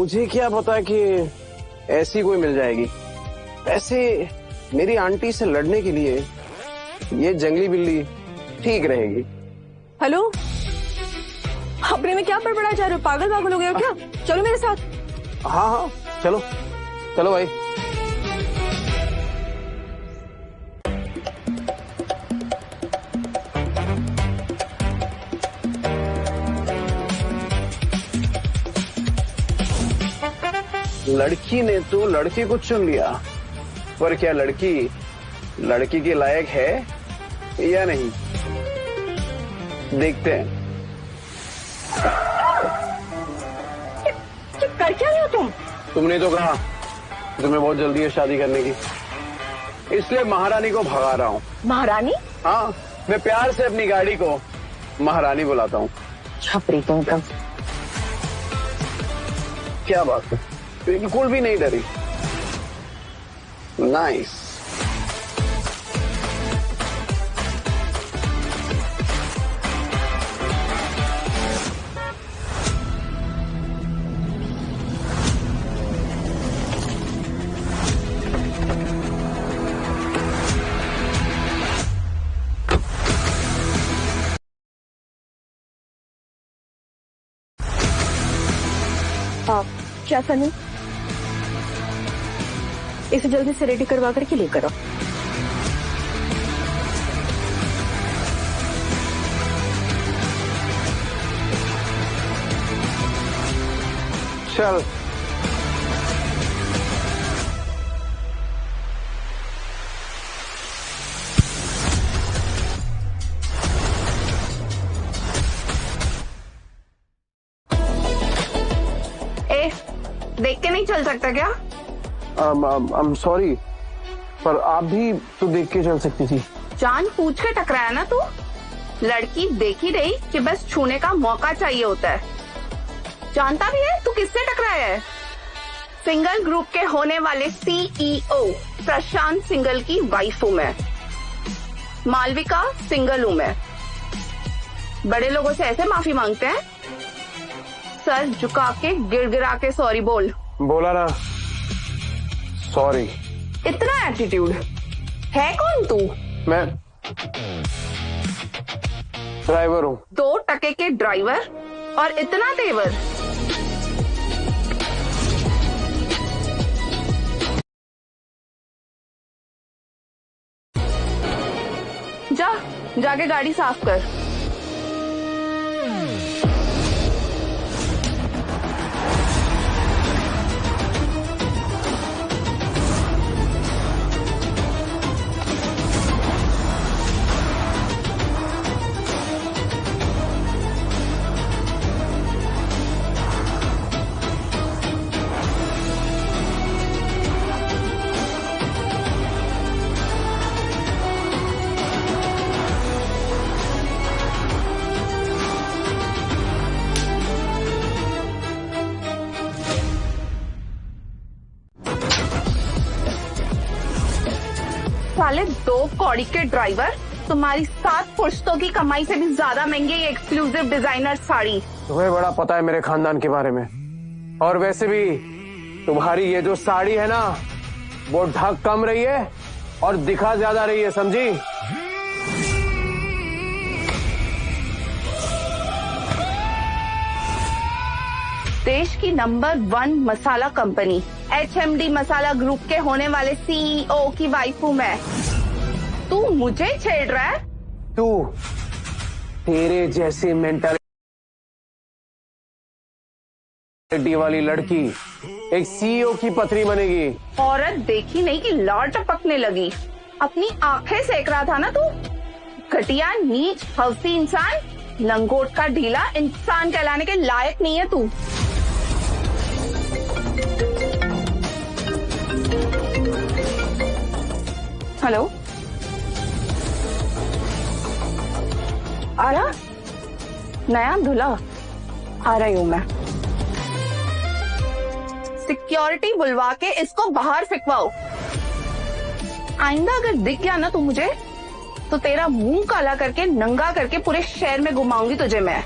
मुझे क्या पता कि ऐसी कोई मिल जाएगी। ऐसे मेरी आंटी से लड़ने के लिए ये जंगली बिल्ली ठीक रहेगी। हेलो, अपने में क्या बड़बड़ा जा रहे हो? पागल हो गए हो क्या? चलो मेरे साथ। हाँ हाँ, चलो चलो भाई। लड़की ने तो लड़के को चुन लिया, पर क्या लड़की के लायक है या नहीं, देखते हैं। कर क्या रहे हो तुम? तुमने तो कहा तुम्हें बहुत जल्दी है शादी करने की, इसलिए महारानी को भगा रहा हूँ। महारानी? हाँ, मैं प्यार से अपनी गाड़ी को महारानी बुलाता हूँ। छपरी तुम तो। क्या बात है, बिल्कुल भी नहीं डरी। नाइस। क्या सनी, इसे जल्दी से रेडी करवा करके लेकर आओ। चल। देख के नहीं चल सकता क्या? I'm sorry, पर आप भी तो देख के चल सकती थी। जान पूछ के टकराया ना तू? लड़की देख ही रही कि बस छूने का मौका चाहिए होता है। जानता भी है तू किससे टकराया है? सिंगल ग्रुप के होने वाले CEO प्रशांत सिंगल की वाइफ हूँ मैं। मालविका सिंगल हूँ मैं। बड़े लोगों से ऐसे माफी मांगते हैं? सर झुका के गिड़गिड़ा के सॉरी बोल। बोला ना, सॉरी। इतना एटीट्यूड है? कौन तू? मैं ड्राइवर हूँ। 2 टके के ड्राइवर और इतना तेवर? जाके गाड़ी साफ कर। साले 2 कौड़ी के ड्राइवर तुम्हारी 7 पुश्तों की कमाई से भी ज्यादा महंगी ये एक्सक्लूसिव डिजाइनर साड़ी। तुम्हें बड़ा पता है मेरे खानदान के बारे में, और वैसे भी तुम्हारी ये जो साड़ी है ना, वो ढक कम रही है और दिखा ज्यादा रही है, समझी? देश की नंबर 1 मसाला कंपनी HMD मसाला ग्रुप के होने वाले CEO की वाइफ हूँ मैं। तू मुझे छेड़ रहा है? तू, तेरे जैसी मेंटालिटी वाली लड़की एक CEO की पत्नी बनेगी। औरत देखी नहीं कि लार टपकने लगी। अपनी आंखें सेक रहा था ना तू? घटिया नीच हवसी इंसान, लंगोट का ढीला, इंसान कहलाने के लायक नहीं है तू। हेलो, आ रहा? नया दूल्हा? आ रही हूँ मैं। सिक्योरिटी बुलवा के इसको बाहर फिकवाओ। आइंदा अगर दिख गया ना तू मुझे, तो तेरा मुंह काला करके नंगा करके पूरे शहर में घुमाऊंगी तुझे मैं।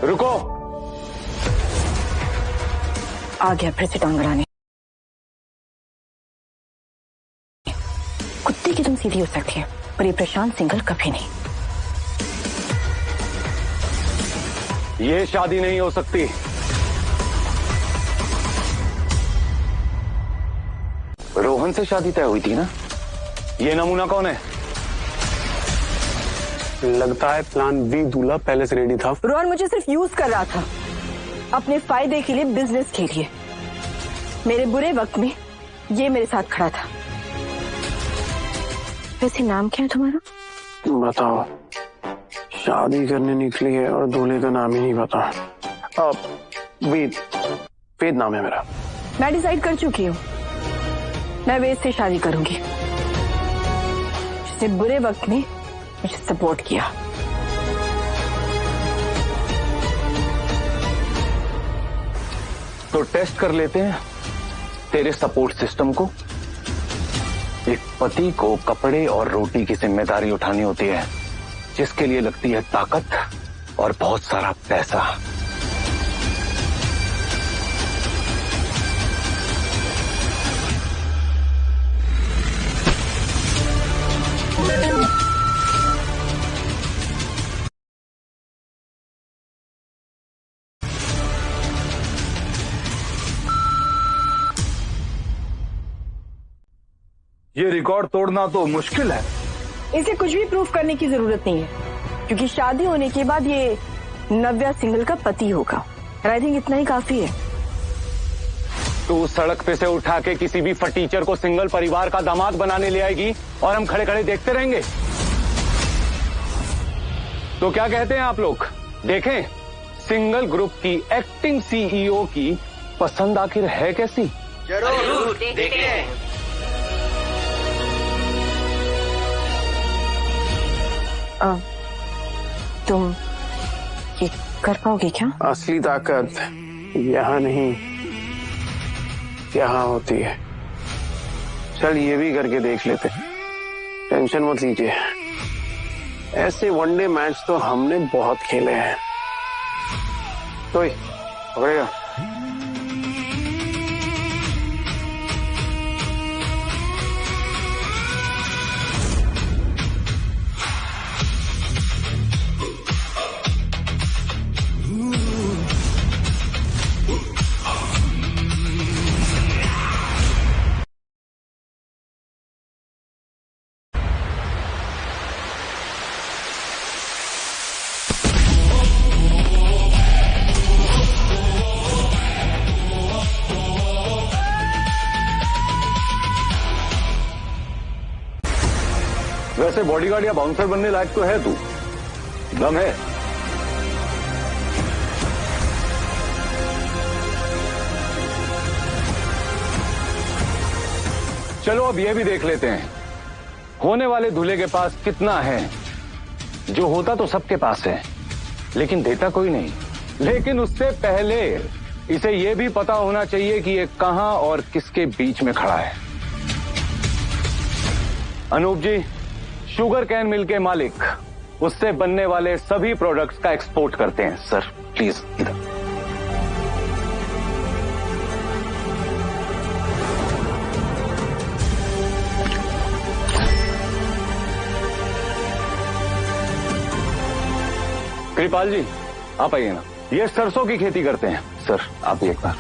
रुको। आ गया फिर से टांग अड़ाने। कुत्ते की तुम सीधी हो सकती है, पर ये प्रशांत सिंघल कभी नहीं। ये शादी नहीं हो सकती। रोहन से शादी तय हुई थी ना? ये नमूना कौन है? लगता है प्लान बी दूल्हा पहले से रेडी था। रोहन मुझे सिर्फ यूज कर रहा था, अपने फायदे के लिए, बिजनेस के लिए। मेरे बुरे वक्त में ये मेरे साथ खड़ा था। वैसे नाम क्या है तुम्हारा? बताओ, शादी करने निकली है और दूल्हे का नाम ही नहीं पता। वेद, वेद नाम है मेरा। मैं डिसाइड कर चुकी हूँ, मैं वेद से शादी करूंगी, जिसने बुरे वक्त में मुझे सपोर्ट किया। तो टेस्ट कर लेते हैं तेरे सपोर्ट सिस्टम को। एक पति को कपड़े और रोटी की जिम्मेदारी उठानी होती है, जिसके लिए लगती है ताकत और बहुत सारा पैसा। ये रिकॉर्ड तोड़ना तो मुश्किल है। इसे कुछ भी प्रूफ करने की जरूरत नहीं है, क्योंकि शादी होने के बाद ये नव्या सिंघल का पति होगा। आई थिंक इतना ही काफी है। तू सड़क पे से उठा के किसी भी फटीचर को सिंगल परिवार का दामाद बनाने ले आएगी और हम खड़े खड़े देखते रहेंगे। तो क्या कहते हैं आप लोग? देखें सिंगल ग्रुप की एक्टिंग सीईओ की पसंद आखिर है कैसी? जरूर देखें। तुम ये कर पाओगे क्या? असली ताकत यहाँ नहीं, यहाँ होती है। चल ये भी करके देख लेते। टेंशन मत लीजिए, ऐसे वनडे मैच तो हमने बहुत खेले हैं। तो पकड़ेगा। वैसे बॉडीगार्ड या बाउंसर बनने लायक तो है तू, दम है। चलो अब ये भी देख लेते हैं होने वाले दूल्हे के पास कितना है। जो होता तो सबके पास है, लेकिन देता कोई नहीं। लेकिन उससे पहले इसे ये भी पता होना चाहिए कि ये कहां और किसके बीच में खड़ा है। अनूप जी, शुगर कैन मिल के मालिक, उससे बनने वाले सभी प्रोडक्ट्स का एक्सपोर्ट करते हैं। सर प्लीज इधर। कृपाल जी आप आइए ना, ये सरसों की खेती करते हैं। सर आप भी एक बार।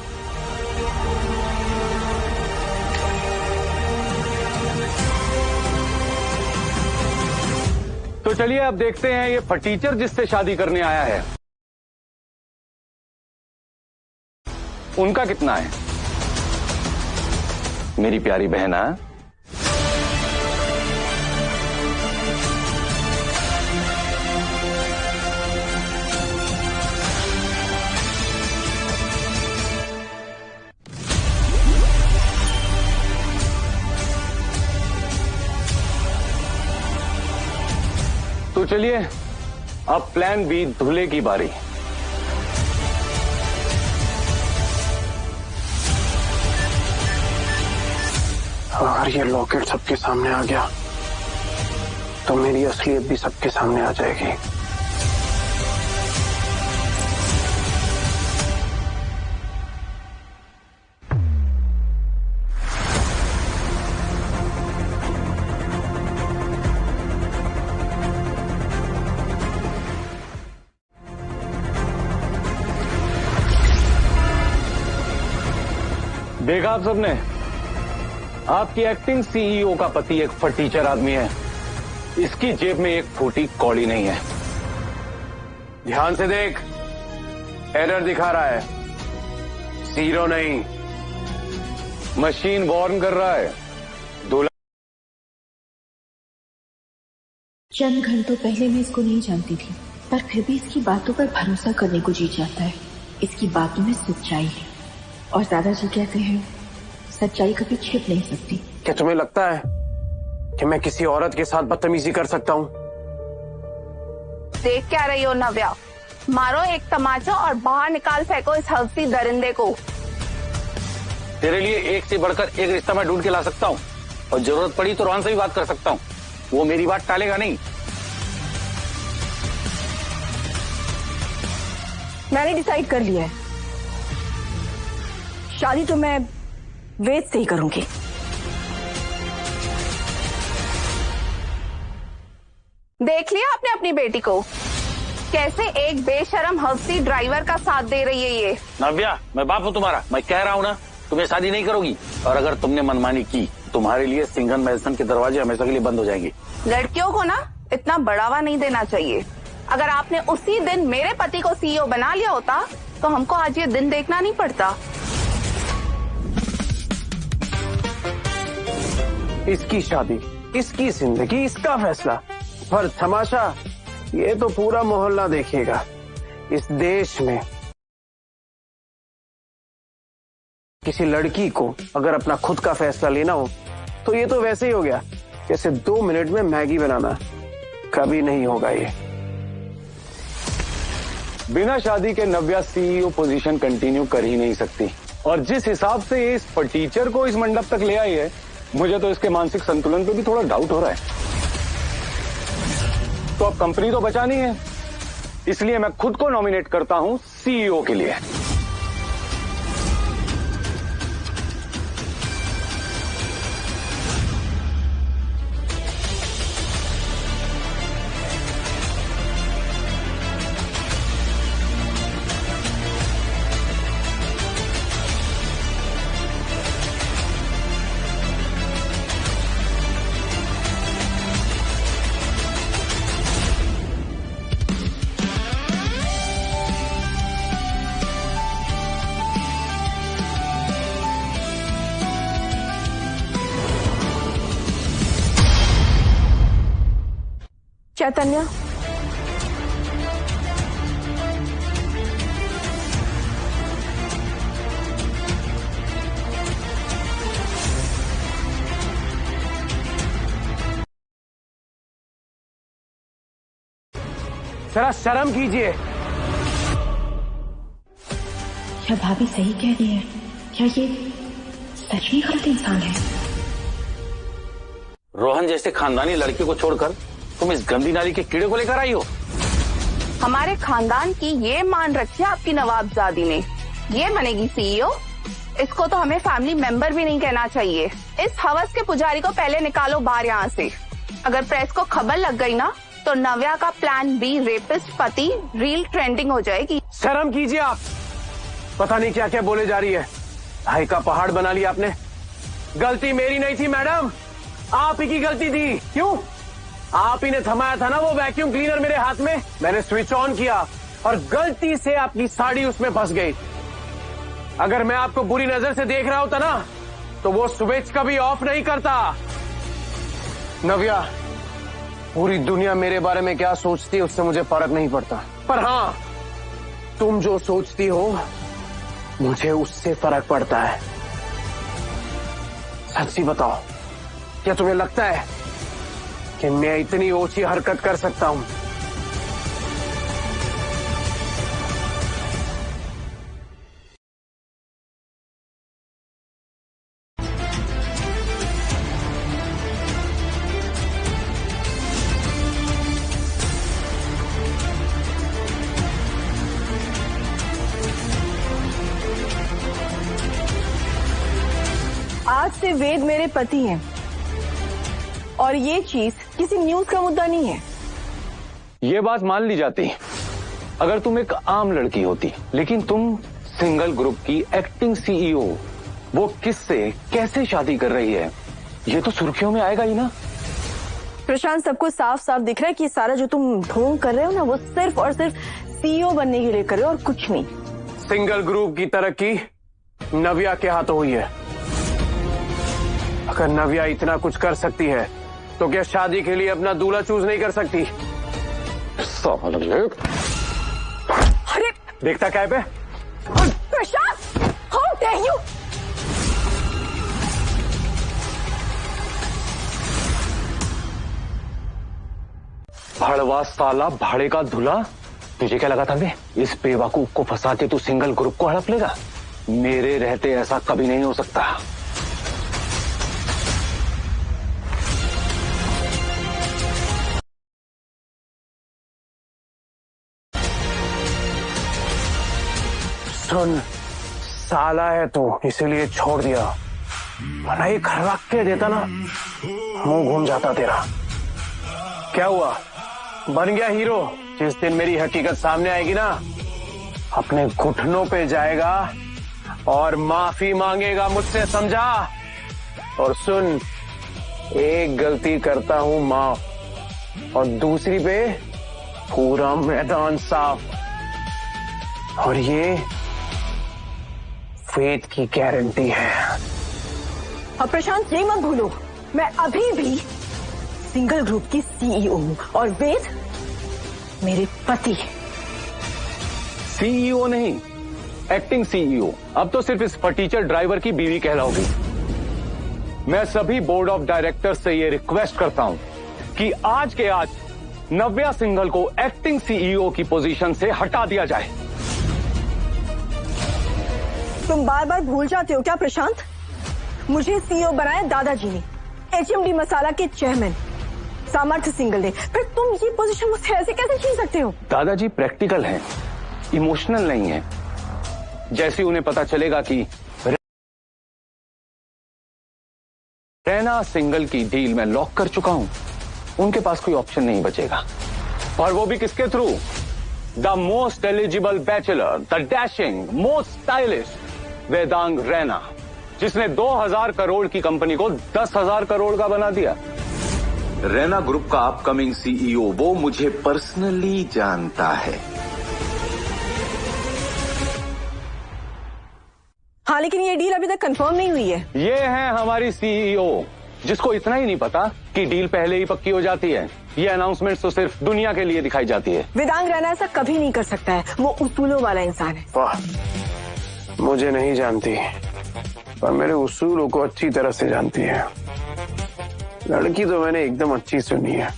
तो चलिए अब देखते हैं ये फटीचर जिससे शादी करने आया है उनका कितना है। मेरी प्यारी बहना, तो चलिए अब प्लान बी दूल्हे की बारी। अगर ये लॉकेट सबके सामने आ गया तो मेरी असलियत भी सबके सामने आ जाएगी। देखा आप सबने, आपकी एक्टिंग सीईओ का पति एक फटीचर आदमी है। इसकी जेब में एक फूटी कौड़ी नहीं है। ध्यान से देख, एरर दिखा रहा है, 0 नहीं। मशीन वार्न कर रहा है। चंद घंटों पहले मैं इसको नहीं जानती थी, पर फिर भी इसकी बातों पर भरोसा करने को जी जाता है। इसकी बातों में सच्चाई है, और दादाजी कहते हैं सच्चाई कभी छिप नहीं सकती। क्या तुम्हें लगता है कि मैं किसी औरत के साथ बदतमीजी कर सकता हूँ? देख क्या रही हो नव्या? मारो एक तमाचा और बाहर निकाल फेंको इस हवसी दरिंदे को। तेरे लिए एक से बढ़कर एक रिश्ता मैं ढूंढ के ला सकता हूँ, और जरूरत पड़ी तो रोहन से भी बात कर सकता हूँ। वो मेरी बात टालेगा नहीं। मैंने डिसाइड कर लिया है, शादी तो मैं वेद से ही करूंगी। देख लिया आपने अपनी बेटी को, कैसे एक बेशरम हवसी ड्राइवर का साथ दे रही है ये। नव्या, मैं बाप हूँ तुम्हारा। मैं कह रहा हूँ ना, तुम्हें शादी नहीं करोगी, और अगर तुमने मनमानी की तुम्हारे लिए सिंघन मैसन के दरवाजे हमेशा के लिए बंद हो जाएंगे। लड़कियों को ना इतना बढ़ावा नहीं देना चाहिए। अगर आपने उसी दिन मेरे पति को सीईओ बना लिया होता तो हमको आज ये दिन देखना नहीं पड़ता। इसकी शादी, इसकी जिंदगी, इसका फैसला, पर तमाशा ये तो पूरा मोहल्ला देखेगा। इस देश में किसी लड़की को अगर अपना खुद का फैसला लेना हो तो ये तो वैसे ही हो गया जैसे 2 मिनट में मैगी बनाना। कभी नहीं होगा ये। बिना शादी के नव्या सीईओ पोजीशन कंटिन्यू कर ही नहीं सकती, और जिस हिसाब से ये इस फटीचर को इस मंडप तक ले आई है, मुझे तो इसके मानसिक संतुलन पे भी थोड़ा डाउट हो रहा है। तो अब कंपनी तो बचानी है, इसलिए मैं खुद को नॉमिनेट करता हूं सीईओ के लिए। चैतन्य, जरा शर्म कीजिए। क्या भाभी सही कह रही है? क्या ये सच में गलत इंसान है? रोहन जैसे खानदानी लड़के को छोड़कर तुम इस गंदी नाली के कीड़े को लेकर आई हो। हमारे खानदान की ये मान रखी है आपकी नवाबजादी ने, ये बनेगी सीईओ। इसको तो हमें फैमिली मेंबर भी नहीं कहना चाहिए। इस हवस के पुजारी को पहले निकालो बाहर यहाँ से। अगर प्रेस को खबर लग गई ना तो नव्या का प्लान बी रेपिस्ट पति रील ट्रेंडिंग हो जाएगी। शर्म कीजिए आप, पता नहीं क्या क्या बोले जा रही है। भाई का पहाड़ बना लिया आपने। गलती मेरी नहीं थी मैडम, आप ही की गलती थी। क्यों? आप ही ने थमाया था ना वो वैक्यूम क्लीनर मेरे हाथ में। मैंने स्विच ऑन किया और गलती से आपकी साड़ी उसमें फंस गई। अगर मैं आपको बुरी नजर से देख रहा होता ना तो वो स्विच कभी ऑफ नहीं करता। नव्या, पूरी दुनिया मेरे बारे में क्या सोचती है उससे मुझे फर्क नहीं पड़ता, पर हाँ, तुम जो सोचती हो मुझे उससे फर्क पड़ता है। सच्ची बताओ, क्या तुम्हें लगता है कि मैं इतनी ओछी हरकत कर सकता हूं? आज से वेद मेरे पति हैं, और ये चीज किसी न्यूज का मुद्दा नहीं है। ये बात मान ली जाती अगर तुम एक आम लड़की होती, लेकिन तुम सिंगल ग्रुप की एक्टिंग सीईओ, वो किससे कैसे शादी कर रही है, ये तो सुर्खियों में आएगा ही ना। प्रशांत, सबको साफ साफ दिख रहा है कि सारा जो तुम ढोंग कर रहे हो ना, वो सिर्फ और सिर्फ सीईओ बनने के लिए कर रहे हो और कुछ नहीं। सिंगल ग्रुप की तरक्की नव्या के हाथों हुई है। अगर नव्या इतना कुछ कर सकती है तो क्या शादी के लिए अपना दूल्हा चूज नहीं कर सकती? अरे देखता क्या है पे? प्रशांत, हाउ डेयर यू! भाड़वा साला, भाड़े का धुला। तुझे क्या लगा था बे, इस बेवकूफ को फंसा के तू सिंगल ग्रुप को हड़प लेगा? मेरे रहते ऐसा कभी नहीं हो सकता। सुन, साला है तो इसीलिए छोड़ दिया, वरना एक खरवाक के देता ना, मुंह घूम जाता तेरा। क्या हुआ, बन गया हीरो? जिस दिन मेरी हकीकत सामने आएगी ना, अपने घुटनों पे जाएगा और माफी मांगेगा मुझसे, समझा? और सुन, एक गलती करता हूं माफ, और दूसरी पे पूरा मैदान साफ, और ये फेथ की गारंटी है। और प्रशांत, ये मत भूलो, मैं अभी भी सिंगल ग्रुप की सीईओ हूँ और वेद मेरे पति। सीईओ नहीं, एक्टिंग सीईओ। अब तो सिर्फ इस फटीचर ड्राइवर की बीवी कहलाओगी। मैं सभी बोर्ड ऑफ डायरेक्टर से ये रिक्वेस्ट करता हूं कि आज के आज नव्या सिंघल को एक्टिंग सीईओ की पोजीशन से हटा दिया जाए। तुम बार बार भूल जाते हो क्या प्रशांत? मुझे सीईओ बनाया दादाजी ने, एचएमडी मसाला के चेयरमैन सामर्थ्य सिंघल ने, फिर तुम ये पोजीशन मुझसे ऐसे कैसे छीन सकते हो? दादाजी प्रैक्टिकल हैं, इमोशनल नहीं है। जैसे उन्हें पता चलेगा कि रैना सिंघल की डील मैं लॉक कर चुका हूं, उनके पास कोई ऑप्शन नहीं बचेगा। और वो भी किसके through? The most eligible bachelor, the dashing most stylish Vedang Raina, जिसने 2000 करोड़ की कंपनी को 10,000 करोड़ का बना दिया। रैना ग्रुप का अपकमिंग सीईओ वो मुझे पर्सनली जानता है। हाँ, लेकिन ये डील अभी तक कंफर्म नहीं हुई है। ये है हमारी सीईओ, जिसको इतना ही नहीं पता कि डील पहले ही पक्की हो जाती है। ये अनाउंसमेंट तो सिर्फ दुनिया के लिए दिखाई जाती है। वेदांग रैना ऐसा कभी नहीं कर सकता है, वो उसूलों वाला इंसान है। वाह, मुझे नहीं जानती पर मेरे उसूलों को अच्छी तरह से जानती है। लड़की तो मैंने एकदम अच्छी सुनी है,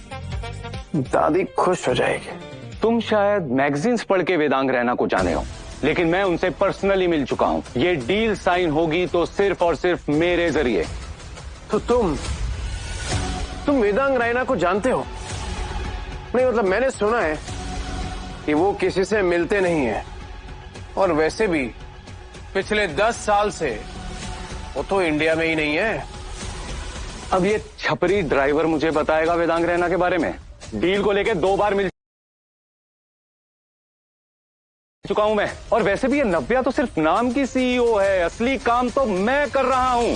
दादी खुश हो जाएगी। तुम शायद मैगजीन्स पढ़ के वेदांग रैना को जाने हो, लेकिन मैं उनसे पर्सनली मिल चुका हूं। ये डील साइन होगी तो सिर्फ और सिर्फ मेरे जरिए। तो तुम वेदांग रैना को जानते हो? नहीं, मतलब मैंने सुना है कि वो किसी से मिलते नहीं है, और वैसे भी पिछले 10 साल से वो तो इंडिया में ही नहीं है। अब ये छपरी ड्राइवर मुझे बताएगा वेदांग रैना के बारे में। डील को लेके 2 बार मिल चुका हूं मैं, और वैसे भी ये नव्या तो सिर्फ नाम की सीईओ है, असली काम तो मैं कर रहा हूं।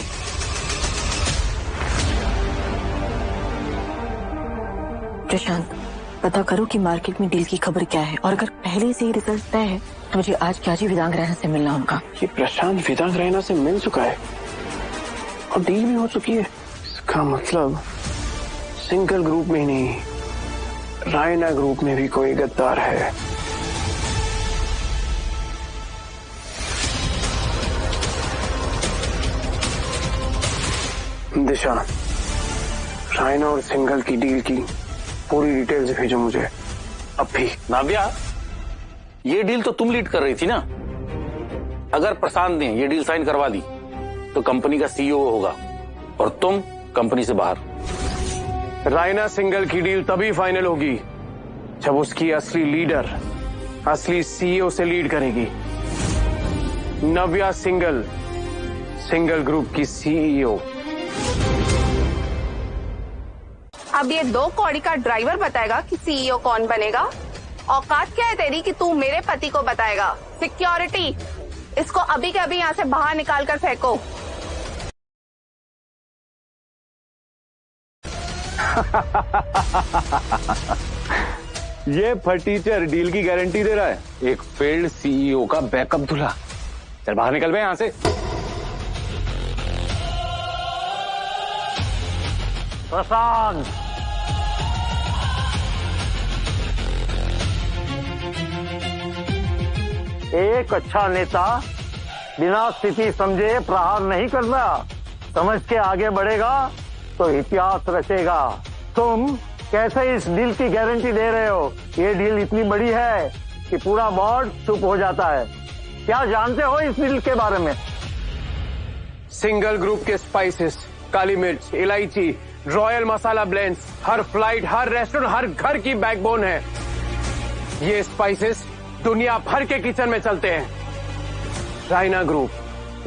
प्रशांत, पता करो कि मार्केट में डील की खबर क्या है, और अगर पहले से ही रिजल्ट तय है तो मुझे आज क्या जी वेदांग रैना से मिलना होगा। ये प्रशांत वेदांग रैना से मिल चुका है और डील भी हो चुकी है। इसका मतलब सिंगल ग्रुप में ही नहीं, रायना ग्रुप में भी कोई गद्दार है। दिशा, रायना और सिंगल की डील की पूरी डिटेल्स भेजो मुझे अब भी। नाव्या, ये डील तो तुम लीड कर रही थी ना? अगर प्रशांत ने ये डील साइन करवा दी तो कंपनी का सीईओ होगा और तुम कंपनी से बाहर। रायना सिंगल की डील तभी फाइनल होगी जब उसकी असली लीडर असली सीईओ से लीड करेगी। नव्या सिंगल, सिंगल ग्रुप की सीईओ। अब ये 2 कौड़ी का ड्राइवर बताएगा कि सीईओ कौन बनेगा? औकात क्या है तेरी कि तू मेरे पति को बताएगा? सिक्योरिटी, इसको अभी के अभी यहाँ से बाहर निकाल कर फेंको। ये फटीचर डील की गारंटी दे रहा है, एक फेल्ड सीईओ का बैकअप दूल्हा। चल बाहर निकल बे यहां से। प्रशांत, एक अच्छा नेता बिना स्थिति समझे प्रहार नहीं करता, समझ के आगे बढ़ेगा तो इतिहास रचेगा। तुम कैसे इस डील की गारंटी दे रहे हो? ये डील इतनी बड़ी है कि पूरा बोर्ड चुप हो जाता है। क्या जानते हो इस डील के बारे में? सिंगल ग्रुप के स्पाइसेस, काली मिर्च, इलायची, रॉयल मसाला ब्लेंड्स हर फ्लाइट, हर रेस्टोरेंट, हर घर की बैकबोन है। ये स्पाइसेस दुनिया भर के किचन में चलते हैं। रायना ग्रुप,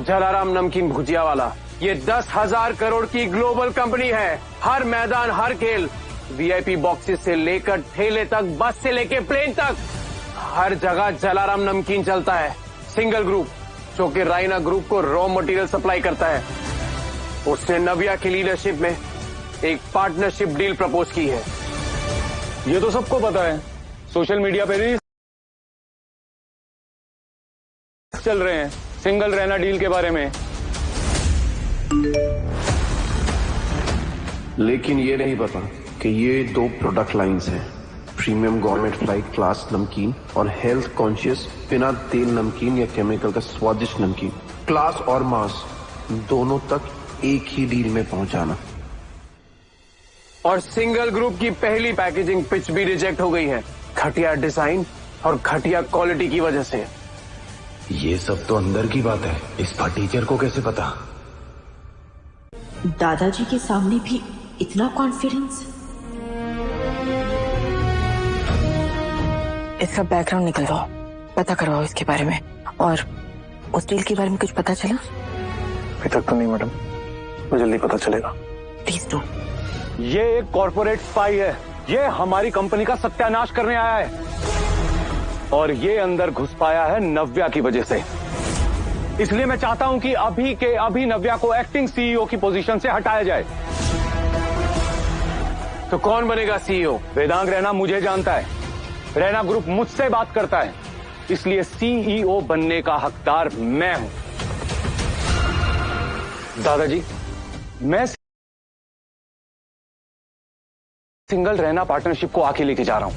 जलाराम नमकीन भुजिया वाला, ये 10,000 करोड़ की ग्लोबल कंपनी है। हर मैदान, हर खेल, वीआईपी बॉक्सेस से लेकर ठेले तक, बस से लेकर प्लेन तक, हर जगह जलाराम नमकीन चलता है। सिंगल ग्रुप जो कि रायना ग्रुप को रॉ मटेरियल सप्लाई करता है, उसने नव्या की लीडरशिप में एक पार्टनरशिप डील प्रपोज की है। ये तो सबको पता है, सोशल मीडिया पे भी चल रहे हैं सिंगल रैना डील के बारे में। लेकिन ये नहीं पता कि ये 2 प्रोडक्ट लाइंस हैं, प्रीमियम गवर्नमेंट फ्लाइट क्लास नमकीन और हेल्थ कॉन्शियस बिना तेल नमकीन या केमिकल का स्वादिष्ट नमकीन। क्लास और मास दोनों तक एक ही डील में पहुंचाना। और सिंगल ग्रुप की पहली पैकेजिंग पिच भी रिजेक्ट हो गई है, घटिया डिजाइन और घटिया क्वालिटी की वजह से। ये सब तो अंदर की बात है, इस टीचर को कैसे पता? दादाजी के सामने भी इतना कॉन्फिडेंस? इसका बैकग्राउंड निकलवाओ, पता करवाओ इसके बारे में। और उस डील के बारे में कुछ पता चला? अभी तक तो नहीं मैडम, वो जल्दी पता चलेगा। Please do. ये एक कॉर्पोरेट स्पाई है, ये हमारी कंपनी का सत्यानाश करने आया है और ये अंदर घुस पाया है नव्या की वजह से। इसलिए मैं चाहता हूं कि अभी के अभी नव्या को एक्टिंग सीईओ की पोजीशन से हटाया जाए। तो कौन बनेगा सीईओ? वेदांग रैना मुझे जानता है, रैना ग्रुप मुझसे बात करता है, इसलिए सीईओ बनने का हकदार मैं हूं। दादाजी, मैं सिंगल रैना पार्टनरशिप को आके लेके जा रहा हूं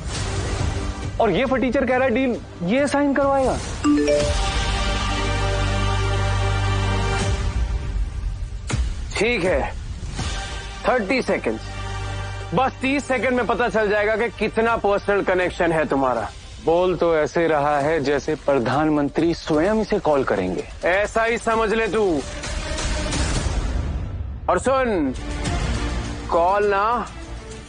और ये फटीचर कह रहा है डील ये साइन करवाएगा। ठीक है, 30 सेकेंड, बस 30 सेकंड में पता चल जाएगा कि कितना पर्सनल कनेक्शन है तुम्हारा। बोल तो ऐसे रहा है जैसे प्रधानमंत्री स्वयं इसे कॉल करेंगे। ऐसा ही समझ ले तू। और सुन, कॉल ना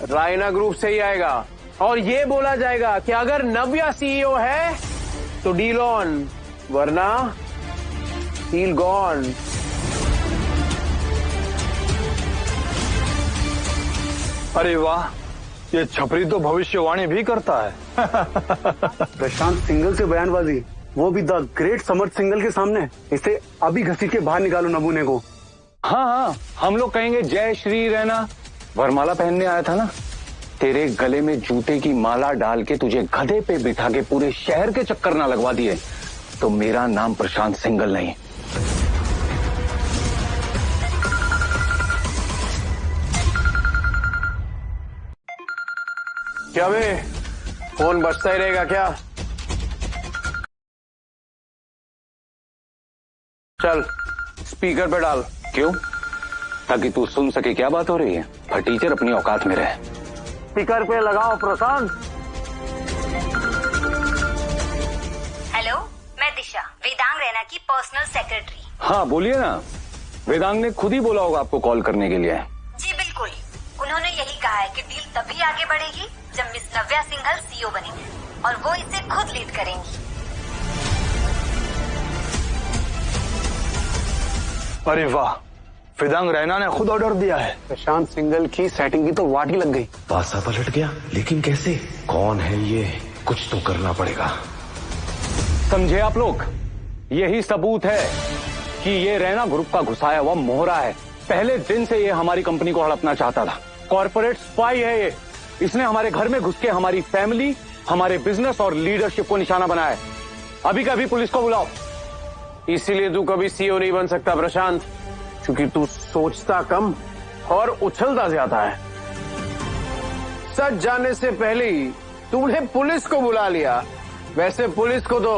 रायना ग्रुप से ही आएगा और ये बोला जाएगा कि अगर नव्या सीईओ है तो डील ऑन, वरना डील गॉन। अरे वाह, ये छपरी तो भविष्यवाणी भी करता है। प्रशांत सिंगल से बयानबाजी, वो भी द ग्रेट समर्थ सिंगल के सामने। इसे अभी घसीट के बाहर निकालो नमूने को। हाँ हाँ, हम लोग कहेंगे जय श्री रैना। वरमाला पहनने आया था ना, तेरे गले में जूते की माला डाल के तुझे गधे पे बिठा के पूरे शहर के चक्कर ना लगवा दिए तो मेरा नाम प्रशांत सिंगल नहीं। क्या बे, फोन बजता ही रहेगा क्या? चल स्पीकर पे डाल। क्यों? ताकि तू सुन सके क्या बात हो रही है। फटीचर अपनी औकात में रहे। स्पीकर पे लगाओ प्रशांत। हेलो, मैं दिशा, वेदांग रैना की पर्सनल सेक्रेटरी। हाँ बोलिए ना। वेदांग ने खुद ही बोला होगा आपको कॉल करने के लिए। जी बिल्कुल, उन्होंने यही कहा है कि डील तभी आगे बढ़ेगी जब मिस नव्या सिंघल सीईओ बनेंगी और वो इसे खुद लीड करेंगी। अरे वाह, वेदांग रैना ने खुद ऑर्डर दिया है। प्रशांत सिंगल की सेटिंग की तो वाट ही लग गई। पासा पलट गया, लेकिन कैसे? कौन है ये? कुछ तो करना पड़ेगा। समझे आप लोग, यही सबूत है कि ये रैना ग्रुप का घुसाया हुआ मोहरा है। पहले दिन से ये हमारी कंपनी को हड़पना चाहता था। कॉर्पोरेट स्पाई है ये। इसने हमारे घर में घुस के हमारी फैमिली, हमारे बिजनेस और लीडरशिप को निशाना बनाया है। अभी कभी पुलिस को बुलाओ। इसीलिए तू कभी सीईओ नहीं बन सकता प्रशांत, क्योंकि तू सोचता कम और उछलता ज्यादा है। सच जानने से पहले ही तूने पुलिस को बुला लिया। वैसे पुलिस को तो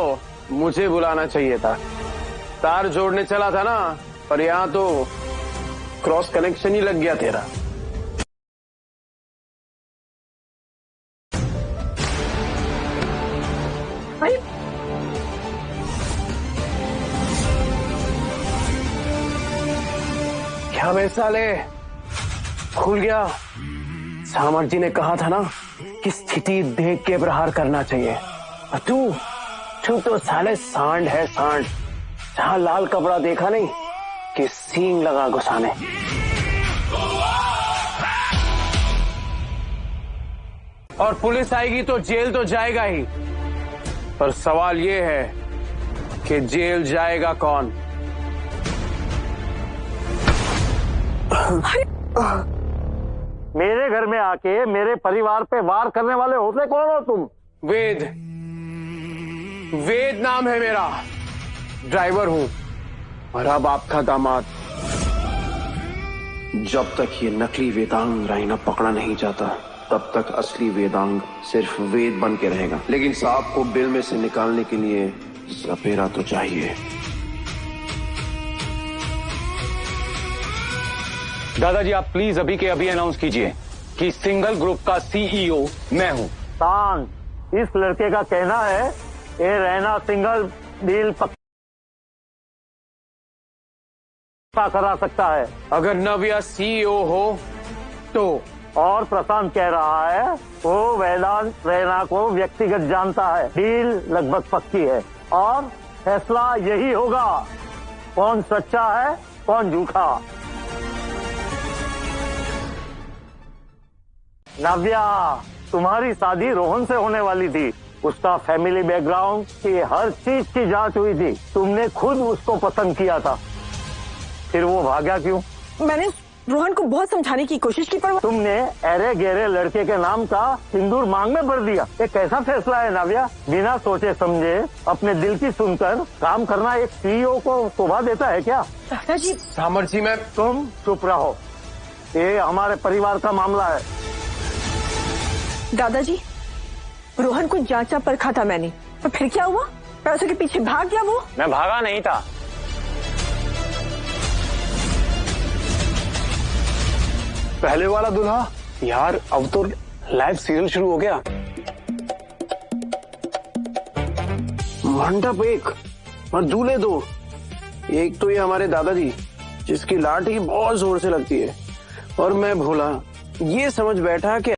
मुझे बुलाना चाहिए था। तार जोड़ने चला था ना, पर यहाँ तो क्रॉस कनेक्शन ही लग गया तेरा। क्या बे साले, खुल गया। सामर्थ जी ने कहा था ना कि स्थिति देख के प्रहार करना चाहिए। और तू तो साले सांड है, सांड। जहां लाल कपड़ा देखा नहीं कि सींग लगा घुसाने। और पुलिस आएगी तो जेल तो जाएगा ही, पर सवाल ये है कि जेल जाएगा कौन? मेरे घर में आके मेरे परिवार पे वार करने वाले होते कौन हो तुम? वेद नाम है मेरा। ड्राइवर हूं और अब आपका दामाद। जब तक ये नकली वेदांग राइना पकड़ा नहीं जाता, तब तक असली वेदांग सिर्फ वेद बन के रहेगा। लेकिन सांप को बिल में से निकालने के लिए सपेरा तो चाहिए। दादाजी, आप प्लीज अभी के अभी अनाउंस कीजिए कि सिंगल ग्रुप का सीईओ मैं हूं। शांत, इस लड़के का कहना है ये रैना सिंगल डील पक्का करा सकता है। अगर नव्या सीईओ हो तो। और प्रशांत कह रहा है वो वेदांत रैना को व्यक्तिगत जानता है। डील लगभग पक्की है और फैसला यही होगा, कौन सच्चा है कौन झूठा। नव्या, तुम्हारी शादी रोहन से होने वाली थी। उसका फैमिली बैकग्राउंड की हर चीज की जांच हुई थी। तुमने खुद उसको पसंद किया था, फिर वो भागा क्यों? मैंने रोहन को बहुत समझाने की कोशिश की, पर तुमने अरे गहरे लड़के के नाम का सिंदूर मांग में भर दिया। ये कैसा फैसला है नव्या? बिना सोचे समझे अपने दिल की सुनकर काम करना एक सीईओ को शोभा देता है क्या? दादाजी। सामर्थ जी, मैं तुम चुप रहो, ये हमारे परिवार का मामला है। दादाजी, रोहन को जांचा परखा था मैंने, तो फिर क्या हुआ? पैसों के पीछे भाग गया वो? मैं भागा नहीं था। पहले वाला दूल्हा यार, अब तो लाइव सीरियल शुरू हो गया। मंडप एक और दूल्हे दो। एक तो ये हमारे दादाजी जिसकी लाठी बहुत जोर से लगती है, और मैं भोला ये समझ बैठा कि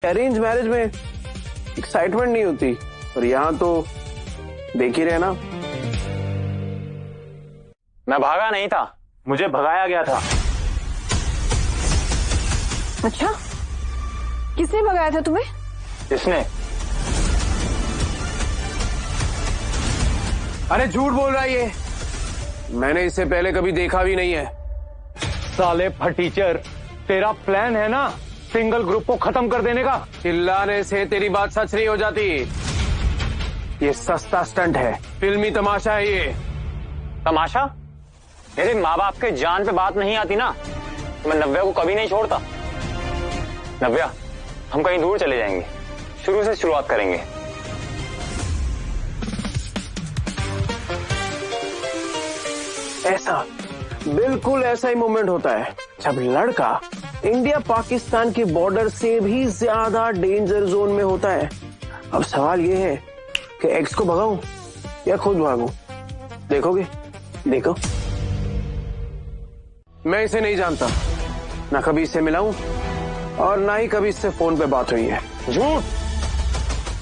अरेंज मैरिज में एक्साइटमेंट नहीं होती, और यहाँ तो देख ही रहे ना। मैं भागा नहीं था, मुझे भगाया गया था। अच्छा, किसने भगाया था तुम्हें? किसने? अरे झूठ बोल रहा है ये, मैंने इससे पहले कभी देखा भी नहीं है। साले फटीचर, तेरा प्लान है ना सिंगल ग्रुप को खत्म कर देने का? चिल्लाने से तेरी बात सच नहीं हो जाती। ये सस्ता स्टंट है, फिल्मी तमाशा है ये। तमाशा? मेरे माँ बाप के जान पे बात नहीं आती ना, तो मैं नव्या को कभी नहीं छोड़ता। नव्या, हम कहीं दूर चले जाएंगे, शुरू से शुरुआत करेंगे। ऐसा, बिल्कुल ऐसा ही मोमेंट होता है जब लड़का इंडिया पाकिस्तान के बॉर्डर से भी ज्यादा डेंजर जोन में होता है। अब सवाल ये है कि एक्स को भगाऊं या खुद भागूं? देखोगे? देखो, मैं इसे नहीं जानता, ना कभी इससे मिला हूं और ना ही कभी इससे फोन पे बात हुई है। झूठ।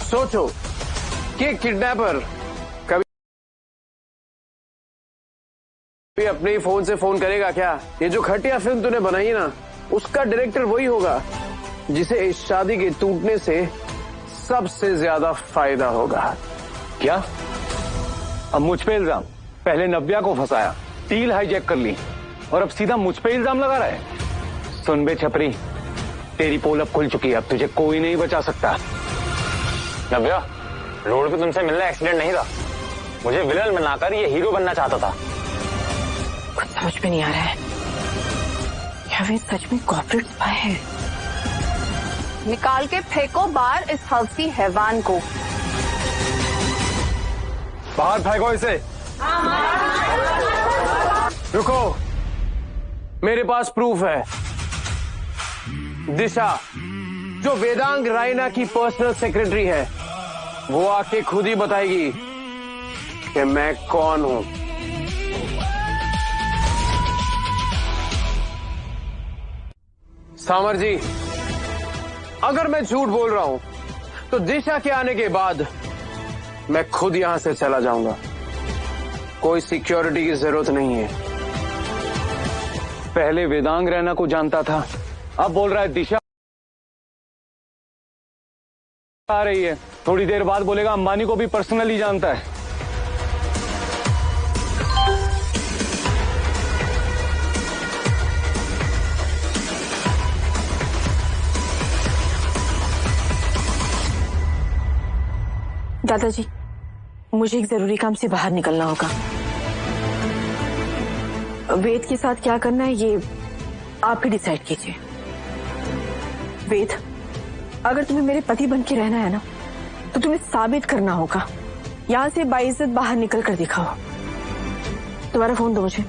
सोचो कि किडनैपर कभी अपने ही फोन से फोन करेगा क्या? ये जो घटिया फिल्म तूने बनाई है ना, उसका डायरेक्टर वही होगा जिसे इस शादी के टूटने से सबसे ज्यादा फायदा होगा। क्या? अब मुझ पे इल्जाम? पहले नव्या को फंसाया, डील हाईजैक कर ली, और अब सीधा मुझ पे इल्जाम लगा रहा है। सुन बे छपरी, तेरी पोल अब खुल चुकी है, अब तुझे कोई नहीं बचा सकता। नव्या, रोड पे तुमसे मिलना एक्सीडेंट नहीं था। मुझे विलन बनाकर ये हीरो बनना चाहता था। कुछ समझ में नहीं आ रहा है, क्या वे सच में कॉर्पोरेट स्पाई है? निकाल के फेंको बाहर इस हवसी हैवान को। बाहर फेंको इसे। रुको, मेरे पास प्रूफ है। दिशा, जो वेदांग रायना की पर्सनल सेक्रेटरी है, वो आके खुद ही बताएगी कि मैं कौन हूं। सामर जी, अगर मैं झूठ बोल रहा हूं तो दिशा के आने के बाद मैं खुद यहां से चला जाऊंगा। कोई सिक्योरिटी की जरूरत नहीं है। पहले वेदांग रैना को जानता था, अब बोल रहा है दिशा आ रही है। थोड़ी देर बाद बोलेगा अंबानी को भी पर्सनली जानता है। दादाजी, मुझे एक जरूरी काम से बाहर निकलना होगा। वेद के साथ क्या करना है ये आप ही डिसाइड कीजिए। वेद, अगर तुम्हें मेरे पति बन के रहना है ना, तो तुम्हें साबित करना होगा। यहां से बाइज्जत बाहर निकल कर दिखाओ। तुम्हारा फोन दो मुझे।